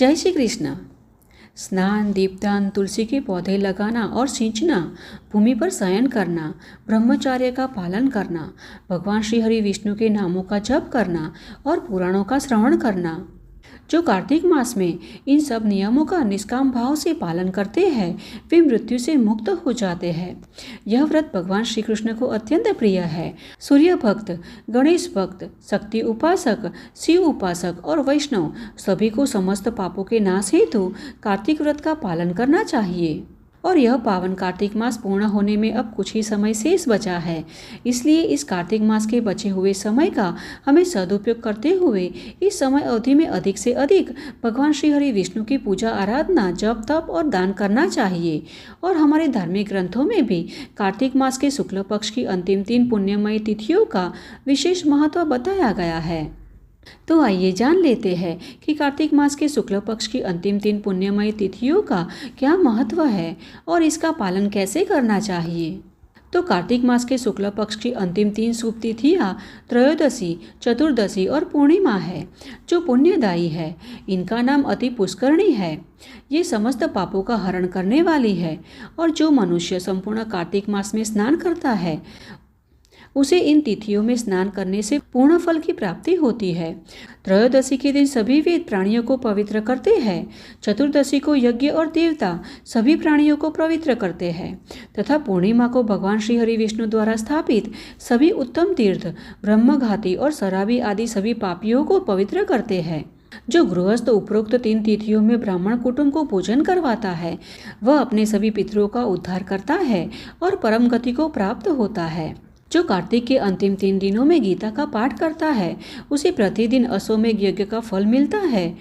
जय श्री कृष्ण। स्नान, दीपदान, तुलसी के पौधे लगाना और सींचना, भूमि पर शयन करना, ब्रह्मचर्य का पालन करना, भगवान श्री हरि विष्णु के नामों का जप करना और पुराणों का श्रवण करना। जो कार्तिक मास में इन सब नियमों का निष्काम भाव से पालन करते हैं वे मृत्यु से मुक्त हो जाते हैं। यह व्रत भगवान श्री कृष्ण को अत्यंत प्रिय है। सूर्य भक्त, गणेश भक्त, शक्ति उपासक, शिव उपासक और वैष्णव सभी को समस्त पापों के नाश हेतु कार्तिक व्रत का पालन करना चाहिए। और यह पावन कार्तिक मास पूर्ण होने में अब कुछ ही समय शेष बचा है, इसलिए इस कार्तिक मास के बचे हुए समय का हमें सदुपयोग करते हुए इस समय अवधि में अधिक से अधिक भगवान श्री हरि विष्णु की पूजा आराधना, जप तप और दान करना चाहिए। और हमारे धार्मिक ग्रंथों में भी कार्तिक मास के शुक्ल पक्ष की अंतिम 3 पुण्यमयी तिथियों का विशेष महत्व बताया गया है। तो आइए जान लेते हैं कि कार्तिक मास के शुक्ल पक्ष की अंतिम 3 पुण्यमयी तिथियों का क्या महत्व है और इसका पालन कैसे करना चाहिए। तो कार्तिक मास के शुक्ल पक्ष की अंतिम 3 शुभ तिथियां त्रयोदशी, चतुर्दशी और पूर्णिमा है, जो पुण्यदायी है। इनका नाम अति पुष्करणी है। ये समस्त पापों का हरण करने वाली है और जो मनुष्य संपूर्ण कार्तिक मास में स्नान करता है उसे इन तिथियों में स्नान करने से पूर्ण फल की प्राप्ति होती है। त्रयोदशी के दिन सभी वेद प्राणियों को पवित्र करते हैं। चतुर्दशी को यज्ञ और देवता सभी प्राणियों को पवित्र करते हैं तथा पूर्णिमा को भगवान श्री हरि विष्णु द्वारा स्थापित सभी उत्तम तीर्थ, ब्रह्मघाती और शराबी आदि सभी पापियों को पवित्र करते हैं। जो गृहस्थ उपरोक्त 3 तिथियों में ब्राह्मण कुटुंब को पूजन करवाता है वह अपने सभी पितरों का उद्धार करता है और परम गति को प्राप्त होता है। जो कार्तिक के अंतिम 3 दिनों में गीता का पाठ करता है उसे प्रतिदिन अश्वमेध यज्ञ का फल मिलता है।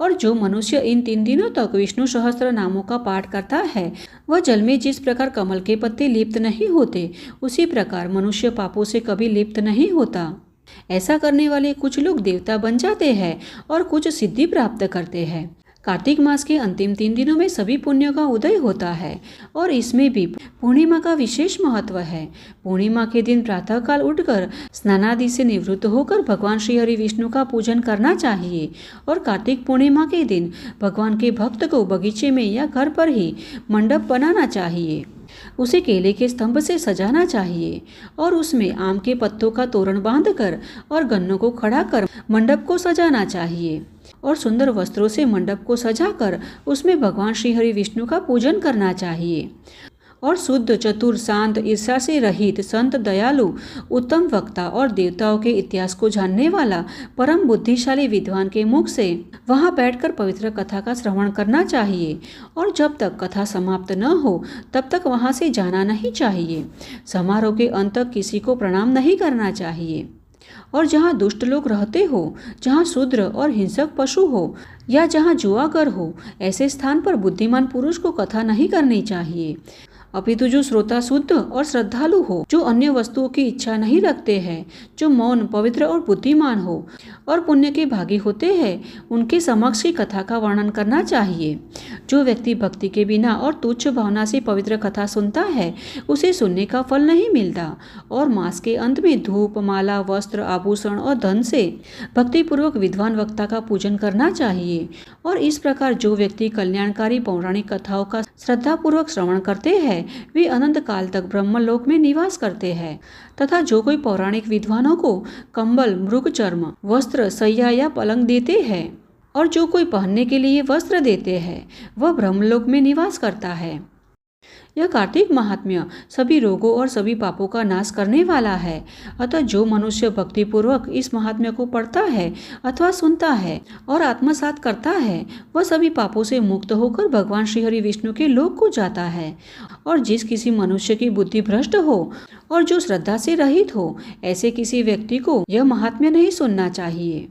और जो मनुष्य इन 3 दिनों तक विष्णु सहस्त्र नामों का पाठ करता है वह जल में जिस प्रकार कमल के पत्ते लिप्त नहीं होते उसी प्रकार मनुष्य पापों से कभी लिप्त नहीं होता। ऐसा करने वाले कुछ लोग देवता बन जाते हैं और कुछ सिद्धि प्राप्त करते हैं। कार्तिक मास के अंतिम 3 दिनों में सभी पुण्यों का उदय होता है और इसमें भी पूर्णिमा का विशेष महत्व है। पूर्णिमा के दिन प्रातःकाल उठकर स्नानादि से निवृत्त होकर भगवान श्री हरि विष्णु का पूजन करना चाहिए। और कार्तिक पूर्णिमा के दिन भगवान के भक्त को बगीचे में या घर पर ही मंडप बनाना चाहिए। उसे केले के स्तंभ से सजाना चाहिए और उसमें आम के पत्तों का तोरण बांधकर और गन्नों को खड़ा कर मंडप को सजाना चाहिए और सुंदर वस्त्रों से मंडप को सजाकर उसमें भगवान श्री हरि विष्णु का पूजन करना चाहिए। और शुद्ध, चतुर, शांत, ईर्ष्या से रहित, संत, दयालु, उत्तम वक्ता और देवताओं के इतिहास को जानने वाला परम बुद्धिशाली विद्वान के मुख से वहां बैठकर पवित्र कथा का श्रवण करना चाहिए। और जब तक कथा समाप्त न हो तब तक वहां से जाना नहीं चाहिए। समारोह के अंत तक किसी को प्रणाम नहीं करना चाहिए। और जहाँ दुष्ट लोग रहते हो, जहाँ शूद्र और हिंसक पशु हो या जहाँ जुआगर हो, ऐसे स्थान पर बुद्धिमान पुरुष को कथा नहीं करनी चाहिए। अपितु जो श्रोता शुद्ध और श्रद्धालु हो, जो अन्य वस्तुओं की इच्छा नहीं रखते हैं, जो मौन, पवित्र और बुद्धिमान हो और पुण्य के भागी होते हैं, उनके समक्ष की कथा का वर्णन करना चाहिए। जो व्यक्ति भक्ति के बिना और तुच्छ भावना से पवित्र कथा सुनता है उसे सुनने का फल नहीं मिलता। और मास के अंत में धूप, माला, वस्त्र, आभूषण और धन से भक्तिपूर्वक विद्वान वक्ता का पूजन करना चाहिए। और इस प्रकार जो व्यक्ति कल्याणकारी पौराणिक कथाओं का श्रद्धापूर्वक श्रवण करते हैं वे अनंत काल तक ब्रह्मलोक में निवास करते हैं। तथा जो कोई पौराणिक विद्वानों को कंबल, मृग चर्म, वस्त्र, सैया या पलंग देते हैं और जो कोई पहनने के लिए वस्त्र देते हैं वह ब्रह्मलोक में निवास करता है। यह कार्तिक महात्म्य सभी रोगों और सभी पापों का नाश करने वाला है। अतः जो मनुष्य भक्तिपूर्वक इस महात्म्य को पढ़ता है अथवा सुनता है और आत्मसात करता है वह सभी पापों से मुक्त होकर भगवान श्री हरि विष्णु के लोक को जाता है। और जिस किसी मनुष्य की बुद्धि भ्रष्ट हो और जो श्रद्धा से रहित हो ऐसे किसी व्यक्ति को यह महात्म्य नहीं सुनना चाहिए।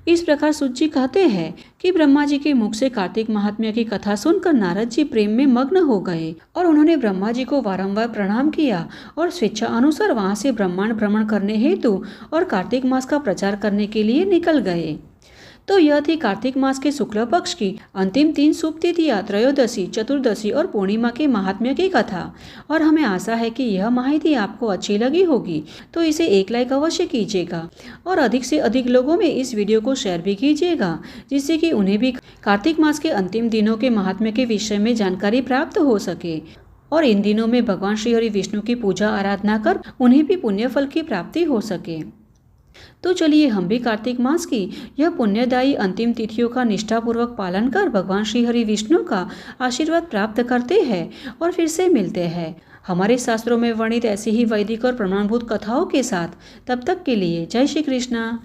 इस प्रकार सूत जी कहते हैं कि ब्रह्मा जी के मुख से कार्तिक महात्म्य की कथा सुनकर नारद जी प्रेम में मग्न हो गए और उन्होंने ब्रह्मा जी को बारंबार प्रणाम किया और स्वेच्छा अनुसार वहां से ब्रह्मांड भ्रमण करने हेतु और कार्तिक मास का प्रचार करने के लिए निकल गए। तो यह थी कार्तिक मास के शुक्ल पक्ष की अंतिम 3 शुभ तिथियां, त्रयोदशी, चतुर्दशी और पूर्णिमा के महात्म्य की कथा। और हमें आशा है कि यह माहिती आपको अच्छी लगी होगी, तो इसे एक लाइक अवश्य कीजिएगा और अधिक से अधिक लोगों में इस वीडियो को शेयर भी कीजिएगा, जिससे कि उन्हें भी कार्तिक मास के अंतिम दिनों के महात्म्य के विषय में जानकारी प्राप्त हो सके और इन दिनों में भगवान श्री हरि विष्णु की पूजा आराधना कर उन्हें भी पुण्य फल की प्राप्ति हो सके। तो चलिए हम भी कार्तिक मास की यह पुण्यदायी अंतिम तिथियों का निष्ठापूर्वक पालन कर भगवान श्री हरि विष्णु का आशीर्वाद प्राप्त करते हैं और फिर से मिलते हैं हमारे शास्त्रों में वर्णित ऐसी ही वैदिक और प्रमाणभूत कथाओं के साथ। तब तक के लिए जय श्री कृष्णा।